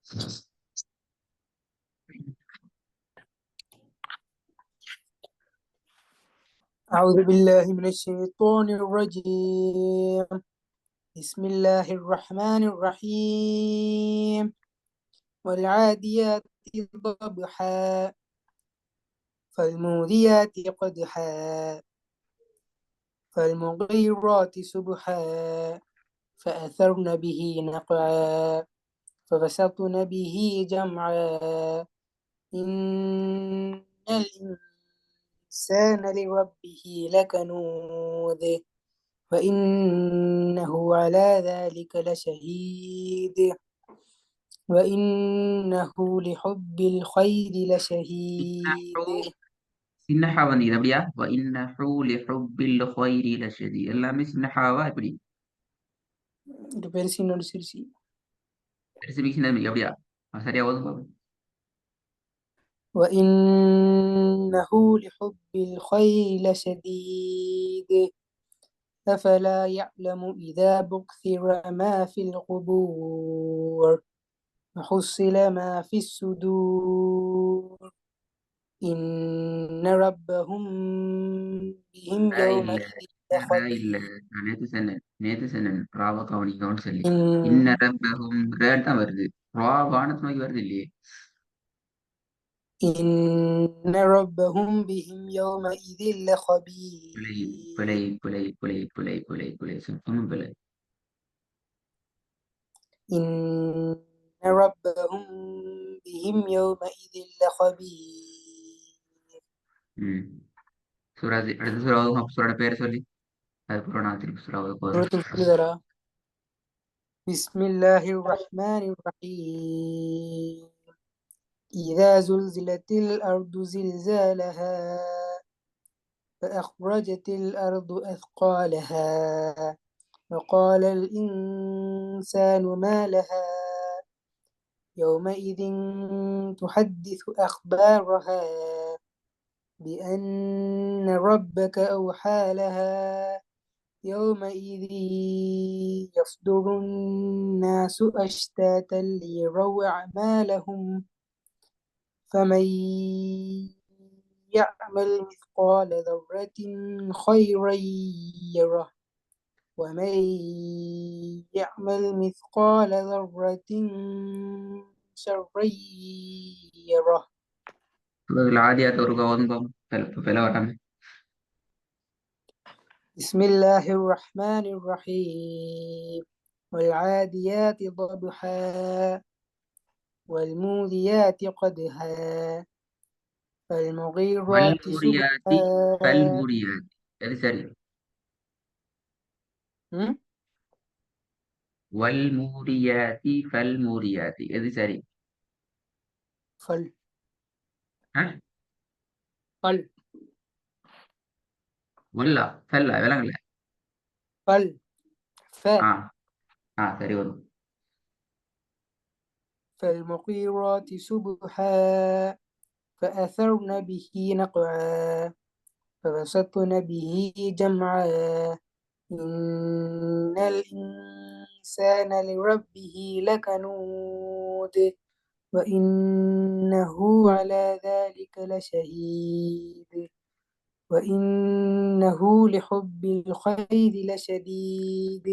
أعوذ بالله من الشيطان الرجيم. بسم الله الرحمن الرحيم. والعاديات ضبحا فالموريات قدحا فالمغيرات سبحا فأثرن به نقعا فبسطن به جمعا إن الإنسان لربه لكنود وإنه على ذلك لشهيد وإنه لحب الخير இன்னஹு لشهيد. சின்னஹா வந்து இது அப்படியா? இன்னஹு லிஹுப்பில் கைரி லஷதீ. எல்லாமே சின்னஹாவா இப்படி இது பெருசு இன்னொரு சிறுசி. சின்ன அப்படியா? சரியா ஓதும் பாப்போம். وإنه لحب الخير لشديد أفلا يعلم إذا بؤثر ما في القبور وحصل ما في الصدور إن ربهم بهم இல்ல يومئذ இல்ல لخبير. நான் நேத்து சொன்னேன் ராவ கவனிக்கணும்னு சொல்லி. إن இன்ன ரப்பஹும் ரேட் தான் வருது. ரா வானத்து நோக்கி வருது இல்லையே. إن ربهم بهم يومئذ பிழை لخبير. பிழை பிழை பிழை பிழை பிழை பிழை சுத்தமும் பிழை. إن ربهم بهم يومئذ لخبير. ம் சூராது அடுத்த சூறாவும் சூரோட பேரை சொல்லி அதுக்கப்புறம் நான் திருப்பி சூறாவது போதும். سورة البقرة. بسم الله الرحمن الرحيم. إذا زلزلت الأرض زلزالها فأخرجت الأرض أثقالها وقال الإنسان ما لها يومئذ تحدث أخبارها بأن ربك أوحى لها يومئذ يصدر الناس أشتاتا ليروا أعمالهم فمن يعمل مثقال ذرة خيرا يره ومن يعمل مثقال ذرة شرا يره. சூரத்துல் ஆதியாத் ஒரு ஓதும் பாப்போம். பிழை வராம. بسم الله الرحمن الرحيم. والعاديات ضبحا والموريات قدحا فالمغيرات வல்முரியாத்தி سبحا. பல்முரியாத்தி எது சரி? م? வல்முரியாத்தி பல்முரியாத்தி எது சரி? فل ஆ? فل வல்லா ஃபல்லா விளங்கல. فل ف ஆ சரி வரும். فالمغيرات سبحا فأثرن به نقعا فبسطن به جمعا إن الإنسان لربه لكنود وإنه على ذلك لشهيد وإنه لحب الخير لشديد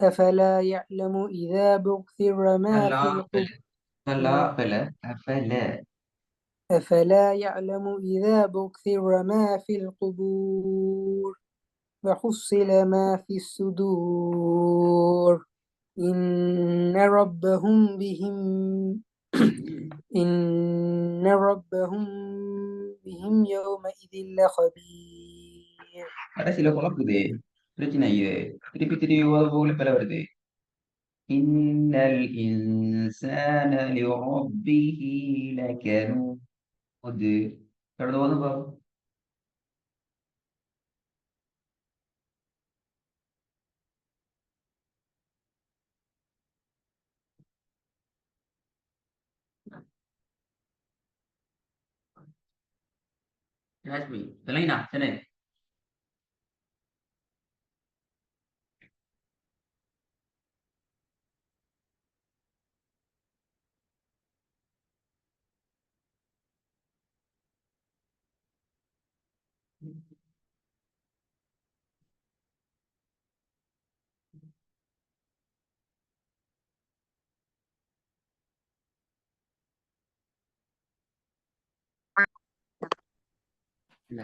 أفلا يعلم إذا بعثر ما فلا في فلا القبور. فلا فلا أفلا. أفلا يعلم إذا بعثر ما في القبور وحصل ما في الصدور إن ربهم بهم إن ربهم بهم يومئذ لخبير. கடைசியில குழப்புது பிரச்சனை இது. திருப்பி திருப்பி ஓத போகல பிழை வருது. இன்னல் இன்சான லிரப்பிஹி லகனூத். தொடர்ந்து ஓதும் பாப்போம். ராஜ்மி தெலுங்கினா சரி.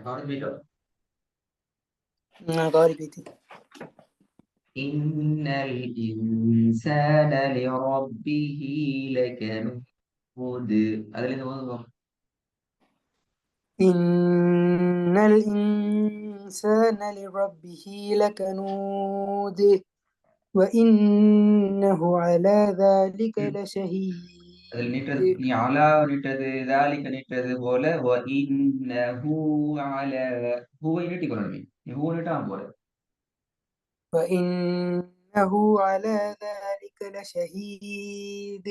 قاعد بيته. قاري بيتي. إن الإنسان لربه لكنود. هذا اللي هو. إن الإنسان لربه لكنود وإنه على ذلك அதில் நீட்டது لشهيد. நீ அலா நீட்டது தாலிக்க நீட்டது போல இன்னஹு அல ஹூவை நீட்டிக் கொள்ளணும். நீ ஹூ நீட்டாம போல. وإنه على ذلك لشهيد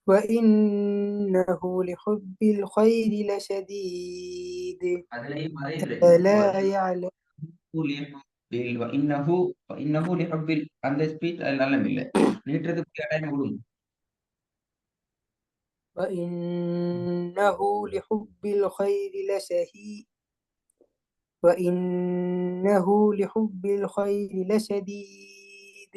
وإنه لحب الخير لشديد அதுலயும் அதே பிரச்சனை. ألا يعلم இன்னஹு இன்னஹு லிஹப்பில் அந்த ஸ்பீச் அது நல்ல இல்லை. நீட்டுறதுக்கு டைம் விடும். وإنه لحب الخير لشهيد وإنه لحب الخير لشديد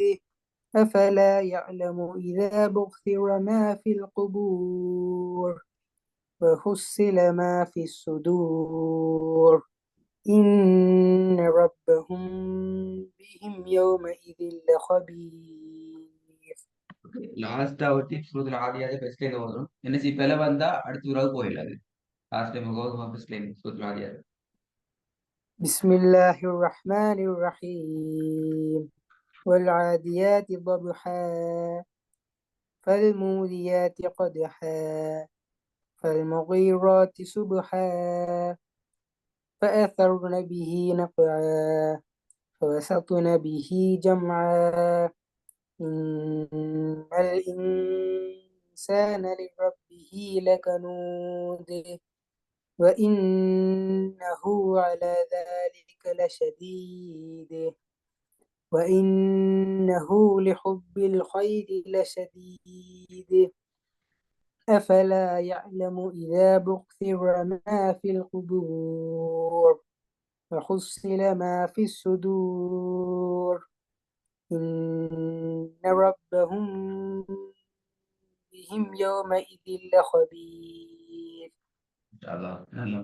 أفلا يعلم إذا بُعْثِرَ ما في القبور وحصل ما في الصدور إن ربهم بهم يومئذ لخبير. லாஸ்டா ஒட்டி சூரத்துல ஆதியாக ஃபர்ஸ்ட்ல இருந்து வரும். என்ன இப்ப வந்தா அடுத்த உறவு போயிடாது. லாஸ்ட் டைம் கோதுமை ஃபர்ஸ்ட்ல இருந்து சூரத்துல ஆதியாக. بسم الله الرحمن الرحيم والعاديات ضبحا فالموريات قدحا فالمغيرات صبحا فأثرن به نقعا فوسطن به جمعا إن الإنسان لربه لكنود وإنه على ذلك لشديد وإنه لحب الخير لشديد أفلا يعلم إذا بُعْثِرَ ما في القبور وحصل ما في الصدور إن ربهم بهم يومئذ لخبير. இன்ஷா நல்லா.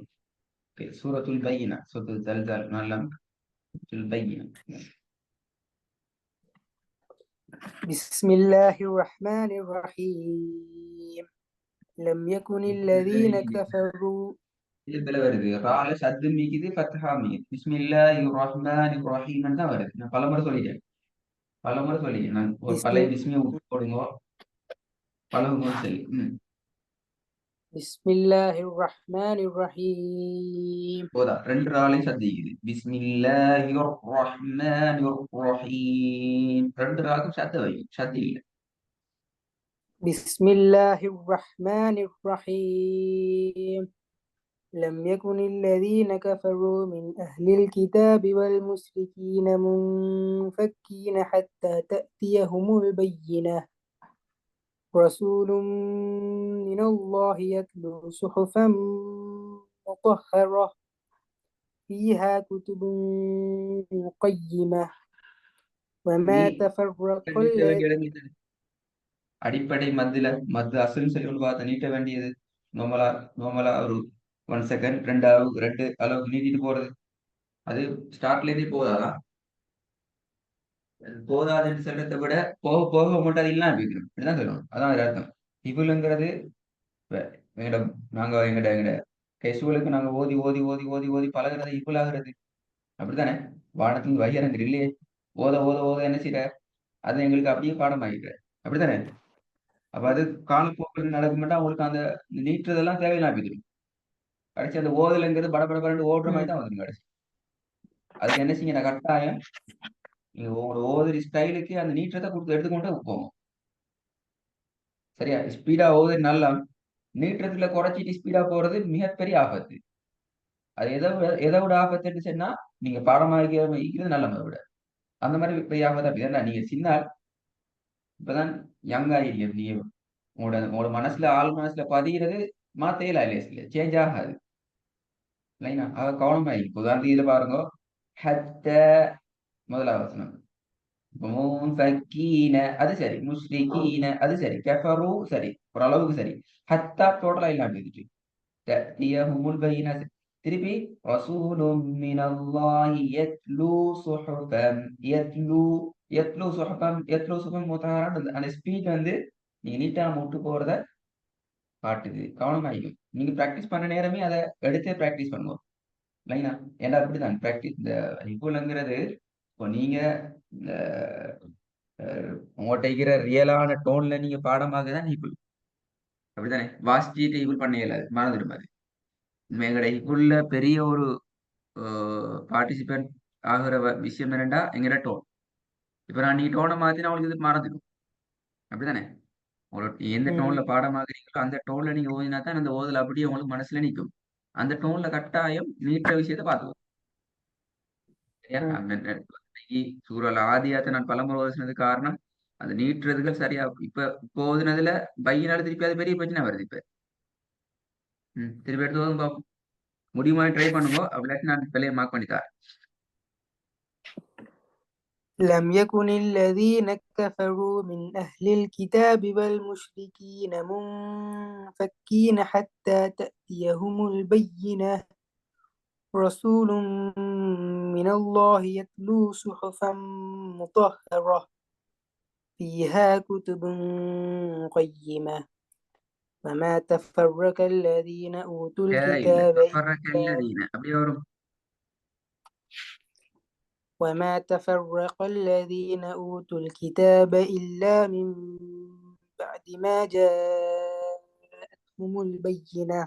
சூரத்துல் பையினா சூரத்துல் ஜல்ஜால் நல்லா. البينة. بسم الله الرحمن الرحيم لم يكن الذين كفروا. இதுல வருது ரால சத்து மீக்குது ஃபத்ஹா மீக்குது. பிஸ்மில்லாஹிர் ரஹ்மானிர் ரஹீம் தான் வருது. நான் பலமுறை சொல்லிட்டேன். நான் ஒரு பழைய بسم, பிஸ்மியை போடுங்க. பழகுங்க சரி. بسم الله الرحمن الرحيم போதா ரெண்டு ராலையும் சத்திக்குது. பிஸ்மில்லாஹிர் ரஹ்மானிர் ரஹீம் ரெண்டு ராக்கும் சத்த வை சத்தி இல்லை. بسم الله الرحمن الرحيم لم يكن الذين كفروا من أهل الكتاب والمشركين منفكين حتى تأتيهم البينة رسول من الله يتلو صحفا مطهرة فيها كتب قيمة நீ وما تفرق நீட்ட வேண்டிய இடம் அடிப்படை மத்து அசல் சொல்லி ஒன்று பார்த்து நீட்ட வேண்டியது நோமலா நோமலா ஒரு 1 செகண்ட் ரெண்டு அளவுக்கு நீட்டிட்டு போறது. அது ஸ்டார்ட்ல இருந்தே போதாதான். போதாதுன்னு சொல்றதை விட போக போக மட்டும் அது இல்லாம போய்க்கணும். இப்படிதான் சொல்லணும். அதான் அது அர்த்தம். இவளுங்கிறது எங்கட நாங்க எங்கட கெசுவலுக்கு நாங்க ஓதி ஓதி ஓதி ஓதி ஓதி பழகிறது இவளாகிறது. அப்படித்தானே? வானத்தின் வகையறங்க இல்லையே. ஓத ஓத ஓத என்ன செய்யற அது எங்களுக்கு அப்படியே பாடமாகிக்கிற. அப்படித்தானே? அப்ப அது காலப்போக்கில் நடக்கும்னா அவங்களுக்கு அந்த நீட்டுறதெல்லாம் தேவையில்லாம போயிடும். கடைசி அந்த ஓதலுங்கிறது படபடபடன்னு ஓடுற மாதிரி தான் வந்துடும் கடைசி. அதுக்கு என்ன செய்யுங்க கட்டாயம் நீங்க உங்களோட ஓதுற ஸ்டைலுக்கு அந்த நீட்டத்தை கொடுத்து எடுத்துக்கொண்டு போகும். சரியா? ஸ்பீடா ஓதுறது நல்லா. நீட்டத்துல குறைச்சிட்டு ஸ்பீடா போறது மிகப்பெரிய ஆபத்து. அது எதை விட ஆபத்துன்னு சொன்னா நீங்க பாடமாக நல்ல விட அந்த மாதிரி பெரிய ஆபத்து. அப்படி ஏன்னா நீங்க சின்ன இப்பதான் யங் ஆகிருக்கீங்க. நீங்க உங்களோட உங்களோட மனசுல ஆள் மனசுல பதிகிறது மாத்தையில இல்லையா சேஞ்ச் ஆகாது. லைனா அவ கவனமா இருக்கு. உதாரணத்துக்கு இதுல பாருங்க, ஹத்த முதலாவது வசனம். முன்ஃபக்கீன அது சரி, முஸ்லிகீன அது சரி, கஃபரு சரி, ஓரளவுக்கு சரி. ஹத்தா டோட்டலா இல்லாம இருந்துச்சு. தஅதியஹுமுல் பையினாத். திருப்பி ரசூலும் மினல்லாஹி யத்லூ சுஹுஃபன் யத்லூ யத்லூ சுஹுஃபன் யத்லூ சுஹுஃபன் முத்தஹரன். அந்த ஸ்பீட் வந்து நீங்க நீட்டா விட்டு போறத காட்டுது. கவனமாயிக்கும். நீங்க பிராக்டிஸ் பண்ண நேரமே அதை எடுத்தே பிராக்டிஸ் பண்ணுவோம். லைனா ஏன்னா அப்படிதான் பிராக்டிஸ். இந்த ஹிப்புலங்கிறது இப்போ நீங்க இந்த உங்கள்கிட்ட இருக்கிற ரியலான டோன்ல நீங்க பாடமாக தான் ஹிப்புல். அப்படித்தானே வாசிச்சுட்டு ஹிப்புல் பண்ண இயலாது, மறந்துடும் அது. எங்கட ஹிப்புல்ல பெரிய ஒரு பார்ட்டிசிபென்ட் ஆகிற விஷயம் என்னண்டா எங்கட டோன். இப்ப நான் நீங்க டோனை மாத்தினா உங்களுக்கு இது மறந்துடும். அப்படித்தானே உங்களோட எந்த டோன்ல பாடமாகறீங்களோ அந்த டோன்ல நீங்க ஓதினா தான் அந்த ஓதல் அப்படியே உங்களுக்கு மனசுல நிற்கும். அந்த டோன்ல கட்டாயம் நீட்டுற விஷயத்த பார்த்துக்கோ. சரியா? இன்னைக்கு சூழல் ஆதியாத்தை நான் பலமுறை ஓதினது காரணம் அது நீட்டுறதுகள் சரியா. இப்ப ஓதுனதுல பையனால திருப்பி அது பெரிய பிரச்சனை வருது. இப்ப திருப்பி எடுத்து ஓதும் பார்ப்போம். முடியுமா ட்ரை பண்ணுங்க. அப்படி நான் பிள்ளைய மார்க் பண்ணித்தார். لم يكن الذين كفروا من أهل الكتاب والمشركين منفكين حتى تأتيهم البينة رسول من الله يتلو صحفا مطهرة فيها كتب قيمة وما تفرق الذين أوتوا இல்ல الكتاب தஃபர்ரக அல்லதீன அப்படியே வரும். وما تفرق الذين أوتوا الكتاب إلا من بعد ما جاءتهم البينة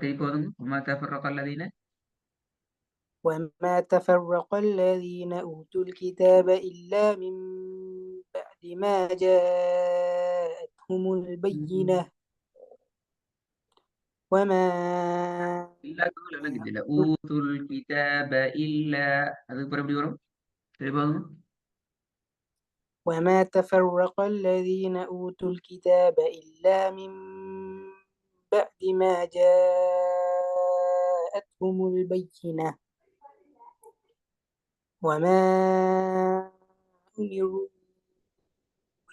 திருப்பி ஓதுங்க. وما تفرق الذين وما تفرق الذين أوتوا الكتاب إلا من بعد ما جاءتهم البينة وما இல்லா விளங்குது இல்ல. ஊதுல் கிதாப இல்ல அதுக்கப்புறம் எப்படி வரும்? திருப்பி ஓதுங்க. وما تفرق الذين أوتوا الكتاب إلا من بعد ما جاءتهم البينة وما أمروا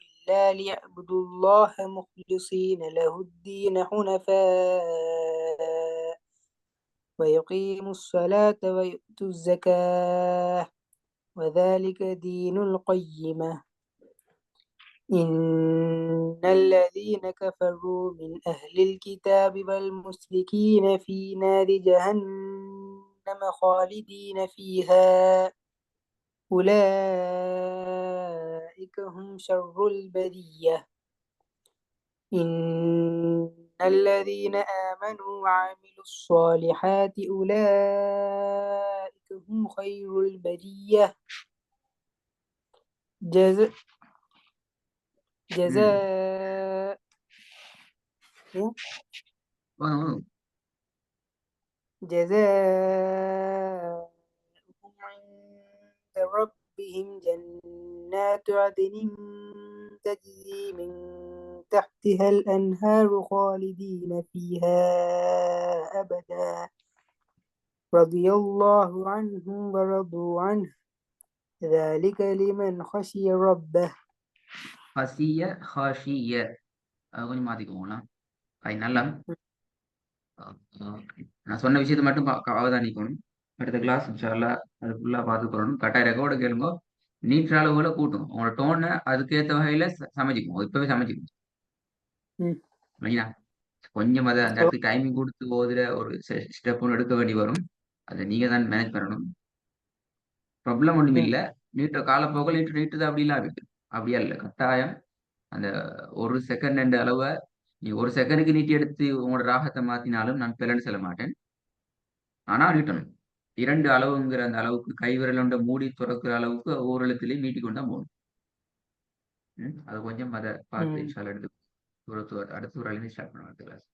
إلا ليعبدوا الله مخلصين له الدين حنفاء ويقيموا الصلاة ويؤتوا الزكاة وذلك دين القيمة إن الذين كفروا من أهل الكتاب والمشركين في نار جهنم خالدين فيها أولئك هم شر البرية إن الذين آمنوا وعملوا الصالحات أولئك هم خير البرية جزاء جزاؤهم عند ربهم جنات عدن تجري من تحتها الأنهار خالدين فيها أبدا رضي الله عنهم ورضوا عنه ذلك لمن خشي ربه ஹசிய ஹாஷிய அது கொஞ்சம் மாத்திக்குவோங்களா? அது நல்லா நான் சொன்ன விஷயத்த மட்டும் அவதானிக்கணும். அடுத்த கிளாஸ் இன்ஷால்லா அது ஃபுல்லா பார்த்துக்கணும். கட்டாய ரெக்கார்டு கேளுங்க. நீட்டுற அளவுல கூட்டும் உங்களோட டோனை அதுக்கேற்ற வகையில சமைச்சிக்கும். இப்பவே சமைச்சிக்கும். இல்லைங்களா? கொஞ்சம் அதை அந்த இடத்துக்கு டைமிங் கொடுத்து ஓதுற ஒரு ஸ்டெப் ஒன்று எடுக்க வேண்டி வரும். அதை நீங்க தான் மேனேஜ் பண்ணணும். ப்ராப்ளம் ஒன்றும் இல்லை. நீட்ட காலப்போக்கில் நீட்டு தான் அப்படிலாம் இருக்கு. அப்படியா இல்லை, கட்டாயம் அந்த ஒரு செகண்ட் ரெண்டு அளவை நீ ஒரு செகண்டுக்கு நீட்டி எடுத்து உங்களோட ராகத்தை மாத்தினாலும் நான் பிறன்னு சொல்ல மாட்டேன். ஆனா நீட்டணும். 2 அளவுங்கிற அந்த அளவுக்கு கைவிரலோட மூடி துறக்கிற அளவுக்கு ஒவ்வொரு எழுத்துலையும் நீட்டிக்கொண்டு தான் போகணும். அது கொஞ்சம் அதை பார்த்து இன்ஷால்லா எடுத்து அடுத்த ஒரு அழிந்து ஸ்டார்ட் பண்ணுவாங்க கிளாஸ்.